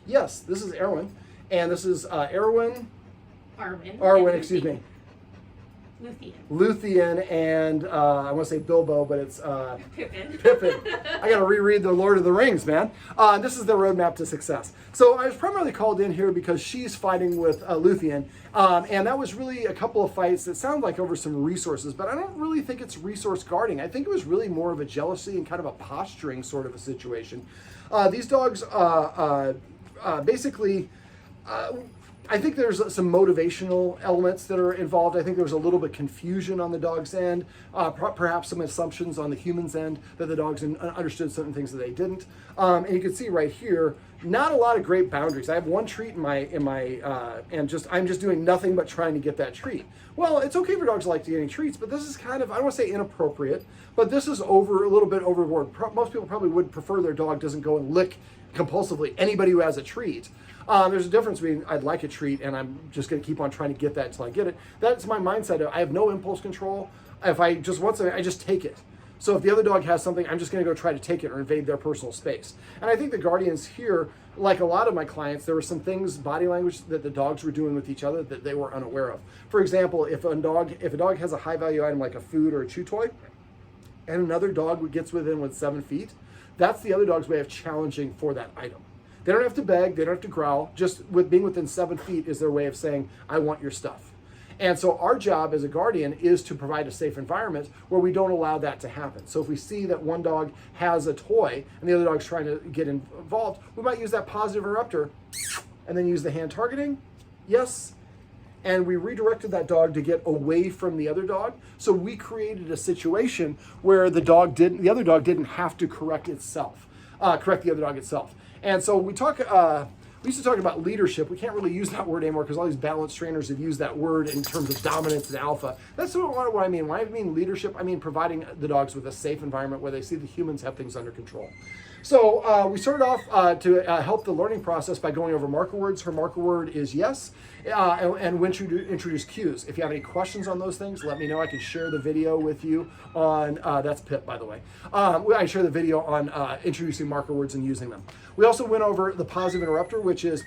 Yes, this is Arwen, and this is Arwen. Arwin, Excuse me. Luthian and I want to say Bilbo, but it's Pippen. Pippen. I got to reread the Lord of the Rings, man. This is the roadmap to success. So I was primarily called in here because she's fighting with Luthian, and that was really a couple of fights that sound like over some resources, but I don't really think it's resource guarding. I think it was really more of a jealousy and kind of a posturing sort of a situation. These dogs basically. I think there's some motivational elements that are involved. I think there was a little bit confusion on the dog's end, perhaps some assumptions on the human's end that the dogs understood certain things that they didn't. And you can see right here, not a lot of great boundaries. I have one treat and I'm just doing nothing but trying to get that treat. Well, it's okay for dogs to like to getting treats, but this is kind of, I don't want to say inappropriate, but this is a little bit overboard. Most people probably would prefer their dog doesn't go and lick compulsively anybody who has a treat. There's a difference between I'd like a treat and I'm just going to keep on trying to get that until I get it. That's my mindset. I have no impulse control. If I just want something, I just take it. So if the other dog has something, I'm just going to go try to take it or invade their personal space. And I think the guardians here, like a lot of my clients, there were some things, body language, that the dogs were doing with each other that they were unaware of. For example, if a dog has a high value item like a food or a chew toy, and another dog gets within 7 feet, that's the other dog's way of challenging for that item. They don't have to beg, they don't have to growl, just with being within 7 feet is their way of saying, I want your stuff. And so our job as a guardian is to provide a safe environment where we don't allow that to happen. So if we see that one dog has a toy and the other dog's trying to get involved, we might use that positive interrupter and then use the hand targeting, yes, and we redirected that dog to get away from the other dog. So we created a situation where the other dog didn't have to correct the other dog itself. And so we used to talk about leadership. We can't really use that word anymore because all these balance trainers have used that word in terms of dominance and alpha. That's what I mean. When I mean leadership, I mean providing the dogs with a safe environment where they see the humans have things under control. So we started off to help the learning process by going over marker words. Her marker word is yes, and when to introduce cues. If you have any questions on those things, let me know. I can share the video with you on, that's Pip, by the way. I share the video on introducing marker words and using them. We also went over the positive interrupter, which is,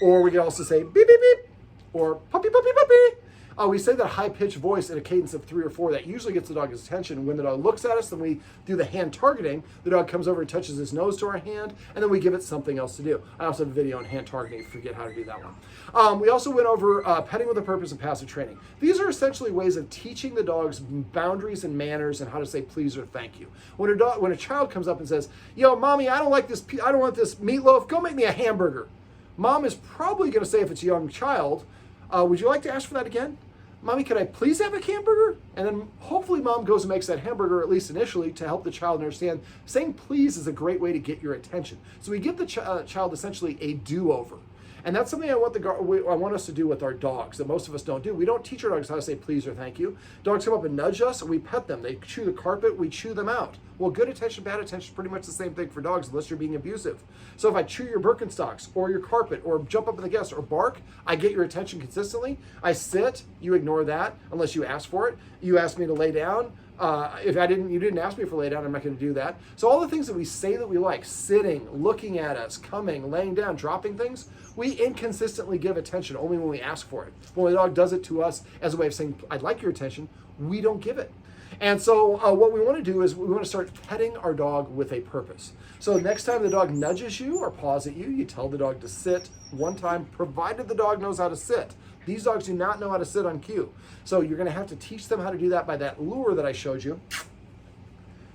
or we can also say beep, beep, beep, or puppy, puppy, puppy. We say that high-pitched voice in a cadence of 3 or 4. That usually gets the dog's attention. When the dog looks at us, then we do the hand targeting. The dog comes over and touches his nose to our hand, and then we give it something else to do. I also have a video on hand targeting if you forget how to do that one. We also went over petting with a purpose and passive training. These are essentially ways of teaching the dogs boundaries and manners and how to say please or thank you. When a child comes up and says, yo, mommy, I don't want this meatloaf, go make me a hamburger. Mom is probably going to say, if it's a young child, would you like to ask for that again? Mommy, could I please have a hamburger? And then hopefully mom goes and makes that hamburger, at least initially, to help the child understand saying please is a great way to get your attention. So we give the child essentially a do-over. And that's something I want us to do with our dogs that most of us don't do. We don't teach our dogs how to say please or thank you. Dogs come up and nudge us, and we pet them. They chew the carpet, we chew them out. Well, good attention, bad attention is pretty much the same thing for dogs unless you're being abusive. So if I chew your Birkenstocks or your carpet or jump up in the guest or bark, I get your attention consistently. I sit, you ignore that unless you ask for it. You ask me to lay down. If you didn't ask me for lay down, I'm not going to do that. So all the things that we say that we like, sitting, looking at us, coming, laying down, dropping things, we inconsistently give attention only when we ask for it. When the dog does it to us as a way of saying, I'd like your attention, we don't give it. And so what we want to do is we want to start petting our dog with a purpose. So next time the dog nudges you or paws at you, you tell the dog to sit one time, provided the dog knows how to sit. These dogs do not know how to sit on cue. So you're going to have to teach them how to do that by that lure that I showed you.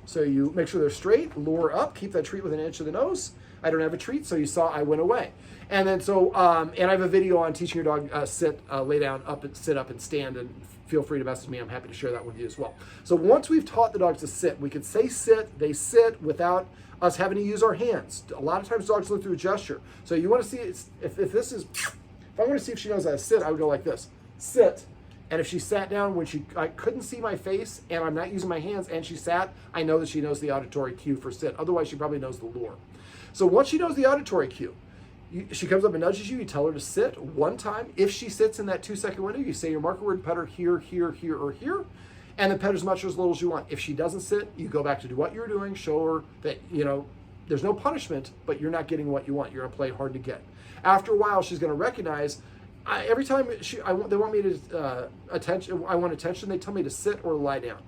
So you make sure they're straight, lure up, keep that treat within an inch of the nose. I don't have a treat, so you saw I went away. And then and I have a video on teaching your dog sit, lay down, up, and sit up and stand, and feel free to message me. I'm happy to share that with you as well. So once we've taught the dogs to sit, we can say sit, they sit without us having to use our hands. A lot of times dogs look through a gesture. So you want to see if I want to see if she knows how to sit, I would go like this, sit. And if she sat down when I couldn't see my face and I'm not using my hands and she sat, I know that she knows the auditory cue for sit. Otherwise, she probably knows the lure. So once she knows the auditory cue, she comes up and nudges you, you tell her to sit one time. If she sits in that 2-second window, you say your marker word, pet her here, here, here, or here, and then pet her as much or as little as you want. If she doesn't sit, you go back to do what you're doing, show her that, there's no punishment, but you're not getting what you want. You're going to play hard to get. After a while, she's going to recognize, every time they want me to I want attention, they tell me to sit or lie down.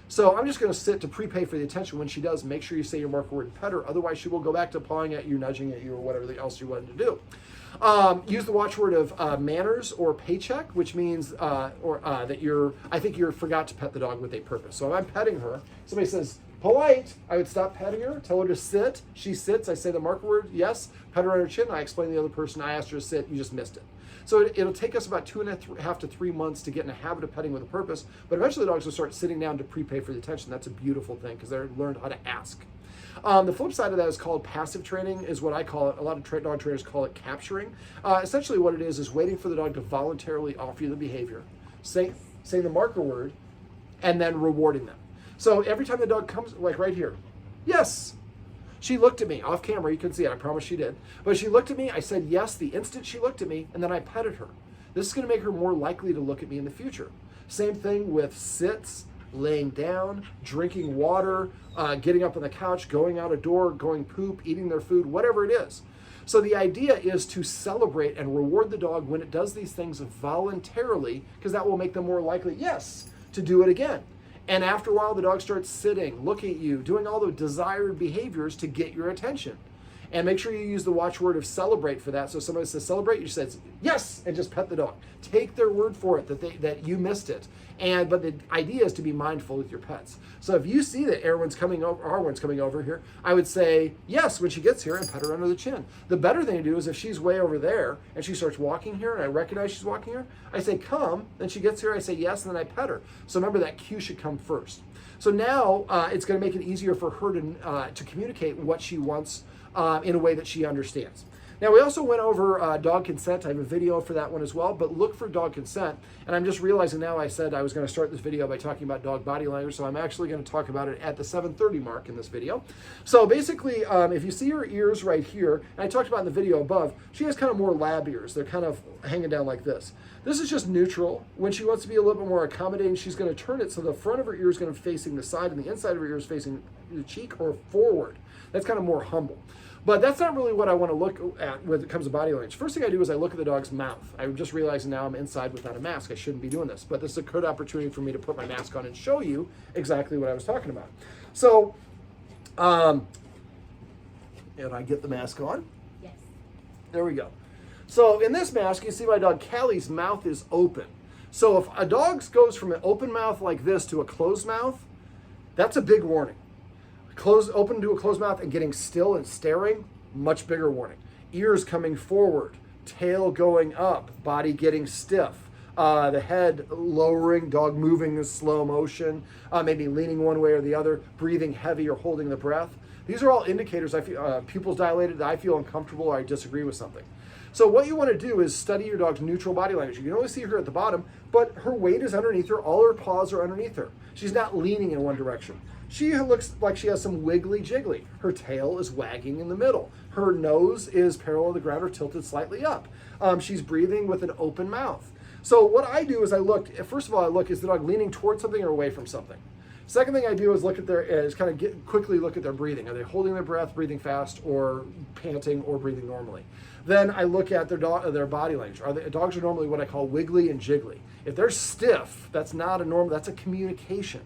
So I'm just going to sit to prepay for the attention. When she does, make sure you say your marker word and pet her. Otherwise, she will go back to pawing at you, nudging at you, or whatever else you wanted to do. Use the watchword of manners or paycheck, which means that I think you forgot to pet the dog with a purpose. So if I'm petting her, somebody says, polite, I would stop petting her, tell her to sit. She sits, I say the marker word, yes, pet her on her chin. I explain to the other person, I asked her to sit, you just missed it. So it'll take us about 2.5 to 3 months to get in a habit of petting with a purpose, but eventually the dogs will start sitting down to prepay for the attention. That's a beautiful thing because they're learned how to ask. The flip side of that is called passive training, is what I call it. A lot of dog trainers call it capturing. Essentially what it is waiting for the dog to voluntarily offer you the behavior, say the marker word, and then rewarding them. So every time the dog comes, like right here, yes. She looked at me off camera. You can see it. I promise she did. But she looked at me. I said yes the instant she looked at me, and then I petted her. This is going to make her more likely to look at me in the future. Same thing with sits, laying down, drinking water, getting up on the couch, going out a door, going poop, eating their food, whatever it is. So the idea is to celebrate and reward the dog when it does these things voluntarily, because that will make them more likely, yes, to do it again. And after a while, the dog starts sitting, looking at you, doing all the desired behaviors to get your attention. And make sure you use the watchword of celebrate for that. So if somebody says celebrate, you say yes, and just pet the dog. Take their word for it that you missed it. But the idea is to be mindful with your pets. So if you see that Arwen's coming over here, I would say yes when she gets here and pet her under the chin. The better thing to do is if she's way over there and she starts walking here and I recognize she's walking here, I say come, then she gets here, I say yes, and then I pet her. So remember that cue should come first. So now it's going to make it easier for her to communicate what she wants in a way that she understands. Now, we also went over dog consent. I have a video for that one as well, but look for dog consent. And I'm just realizing now I said I was going to start this video by talking about dog body language, so I'm actually going to talk about it at the 7:30 mark in this video. So basically, if you see her ears right here, and I talked about in the video above, she has kind of more lab ears. They're kind of hanging down like this. This is just neutral. When she wants to be a little bit more accommodating, she's going to turn it so the front of her ear is going to be facing the side and the inside of her ear is facing the cheek or forward. That's kind of more humble. But that's not really what I want to look at when it comes to body language. First thing I do is I look at the dog's mouth. I'm just realizing now I'm inside without a mask. I shouldn't be doing this. But this is a good opportunity for me to put my mask on and show you exactly what I was talking about. So, and I get the mask on? Yes. There we go. So in this mask, you see my dog Callie's mouth is open. So if a dog goes from an open mouth like this to a closed mouth, that's a big warning. Open to a closed mouth and getting still and staring, much bigger warning. Ears coming forward, tail going up, body getting stiff, the head lowering, dog moving in slow motion, maybe leaning one way or the other, breathing heavy or holding the breath. These are all indicators. I feel pupils dilated, I feel uncomfortable or I disagree with something. So what you want to do is study your dog's neutral body language. You can only see her at the bottom, but her weight is underneath her. All her paws are underneath her. She's not leaning in one direction. She looks like she has some wiggly jiggly. Her tail is wagging in the middle. Her nose is parallel to the ground or tilted slightly up. She's breathing with an open mouth. So what I do is I look, first of all, I look, is the dog leaning towards something or away from something? Second thing I do is look at quickly look at their breathing. Are they holding their breath, breathing fast, or panting, or breathing normally? Then I look at their body language. Dogs are normally what I call wiggly and jiggly. If they're stiff, that's not a normal, that's a communication.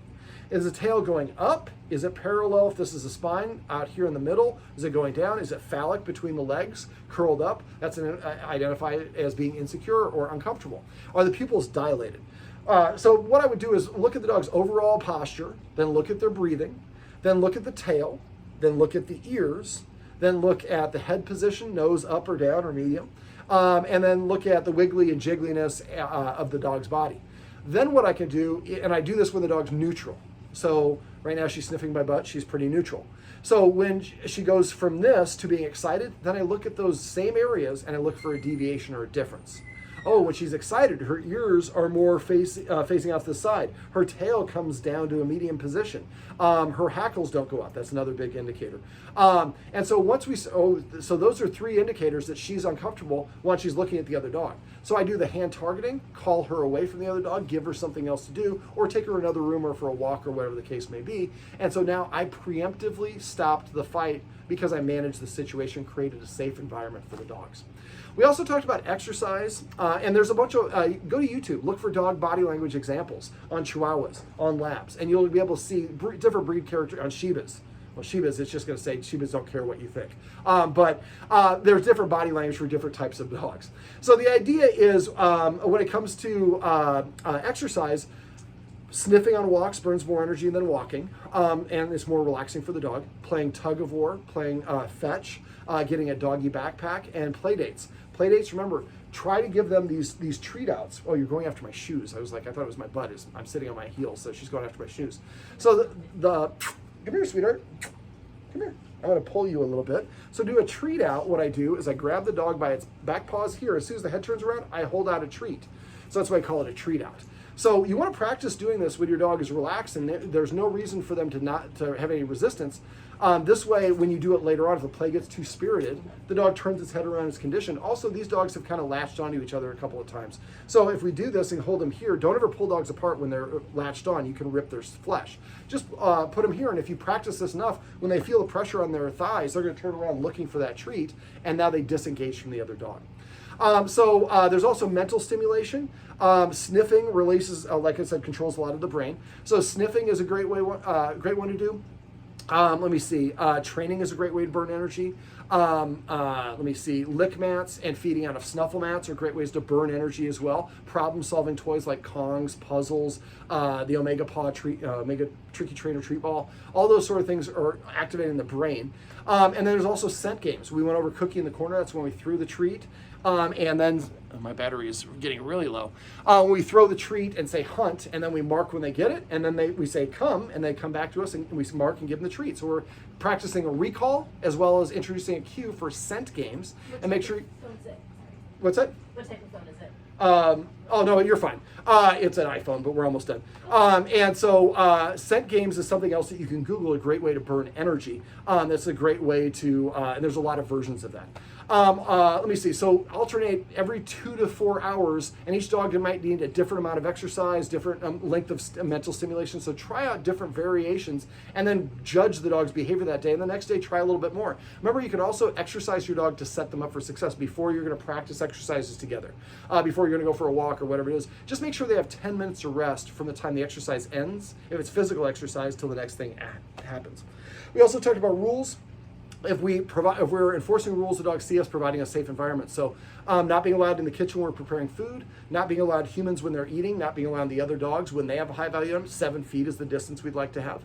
Is the tail going up? Is it parallel if this is the spine out here in the middle? Is it going down? Is it phallic between the legs, curled up? That's identified as being insecure or uncomfortable. Are the pupils dilated? So what I would do is look at the dog's overall posture, then look at their breathing, then look at the tail, then look at the ears, then look at the head position, nose up or down or medium, and then look at the wiggly and jiggliness of the dog's body. Then what I can do, and I do this when the dog's neutral. So right now she's sniffing my butt, she's pretty neutral. So when she goes from this to being excited, then I look at those same areas and I look for a deviation or a difference. Oh, when she's excited, her ears are more facing off the side. Her tail comes down to a medium position. Her hackles don't go up. That's another big indicator. And so so those are three indicators that she's uncomfortable once she's looking at the other dog. So I do the hand targeting, call her away from the other dog, give her something else to do, or take her another room or for a walk or whatever the case may be. And so now I preemptively stopped the fight because I managed the situation, created a safe environment for the dogs. We also talked about exercise, and there's a bunch of, go to YouTube, look for dog body language examples on Chihuahuas, on Labs, and you'll be able to see different breed character on Shibas. Well, Shibas, it's just going to say Shibas don't care what you think. But there's different body language for different types of dogs. So the idea is when it comes to exercise, sniffing on walks burns more energy than walking, and it's more relaxing for the dog. Playing tug of war, playing fetch, getting a doggy backpack, and play dates. Play dates, remember, try to give them these treat outs. Oh, you're going after my shoes. I thought it was my butt. I'm sitting on my heels, so she's going after my shoes. So the come here, sweetheart. Come here. I'm going to pull you a little bit. So do a treat out. What I do is I grab the dog by its back paws here. As soon as the head turns around, I hold out a treat. So that's why I call it a treat out. So you want to practice doing this when your dog is relaxed and there's no reason for them to have any resistance. This way, when you do it later on, if the play gets too spirited, the dog turns its head around, it's conditioned. Also, these dogs have kind of latched onto each other a couple of times. So if we do this and hold them here, don't ever pull dogs apart when they're latched on. You can rip their flesh. Just put them here, and if you practice this enough, when they feel the pressure on their thighs, they're going to turn around looking for that treat, and now they disengage from the other dog. There's also mental stimulation. Sniffing releases, like I said, controls a lot of the brain. So sniffing is a great one to do. Let me see. Training is a great way to burn energy. Let me see. Lick mats and feeding out of snuffle mats are great ways to burn energy as well. Problem-solving toys like Kongs, puzzles, the Omega Tricky Trainer treat ball. All those sort of things are activating the brain. And then there's also scent games. We went over Cookie in the Corner. That's when we threw the treat. And then my battery is getting really low. We throw the treat and say hunt, and then we mark when they get it, and then we say come, and they come back to us, and we mark and give them the treat. So we're practicing a recall as well as introducing a cue for scent games. And make sure. What's that? What type of phone is it? Oh no, you're fine. It's an iPhone, but we're almost done. And so scent games is something else that you can Google, a great way to burn energy. That's a great way to, and there's a lot of versions of that. Let me see. So alternate every 2 to 4 hours, and each dog might need a different amount of exercise, different length of mental stimulation. So try out different variations, and then judge the dog's behavior that day. And the next day, try a little bit more. Remember, you can also exercise your dog to set them up for success before you're going to practice exercises together. Before you're going to go for a walk or whatever it is, just make sure they have 10 minutes to rest from the time the exercise ends, if it's physical exercise, till the next thing happens. We also talked about rules. If we're enforcing rules, the dogs see us providing a safe environment. So not being allowed in the kitchen when we're preparing food, not being allowed humans when they're eating, not being allowed the other dogs when they have a high value item. 7 feet is the distance we'd like to have.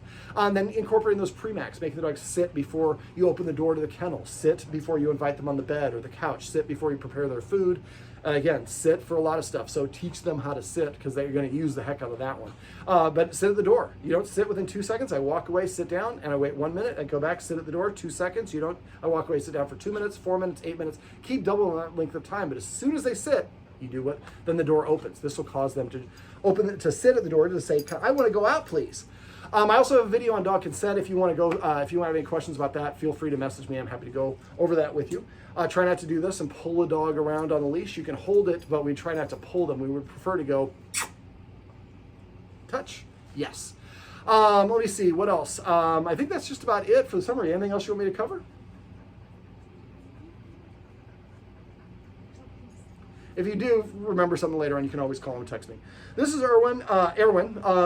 Then incorporating those pre-max, making the dogs sit before you open the door to the kennel, sit before you invite them on the bed or the couch, sit before you prepare their food. Again, sit for a lot of stuff. So teach them how to sit, because they're going to use the heck out of that one. But sit at the door. You don't sit within 2 seconds. I walk away, sit down, and I wait 1 minute. I go back, sit at the door, 2 seconds. I walk away, sit down for 2 minutes, 4 minutes, 8 minutes. Keep doubling that length of time. But as soon as they sit, you do what? Then the door opens. This will cause them to sit at the door to say, I want to go out, please. I also have a video on dog consent. If you want to go, if you want to have any questions about that, feel free to message me. I'm happy to go over that with you. Try not to do this and pull a dog around on a leash. You can hold it, but we try not to pull them. We would prefer to go touch. Yes. Let me see. What else? I think that's just about it for the summary. Anything else you want me to cover? If you do remember something later on, you can always call and text me. This is Arwen,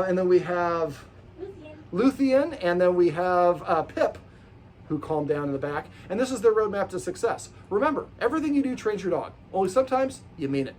and then we have Luthian, and then we have Pip, who calmed down in the back. And this is their roadmap to success. Remember, everything you do trains your dog. Only sometimes you mean it.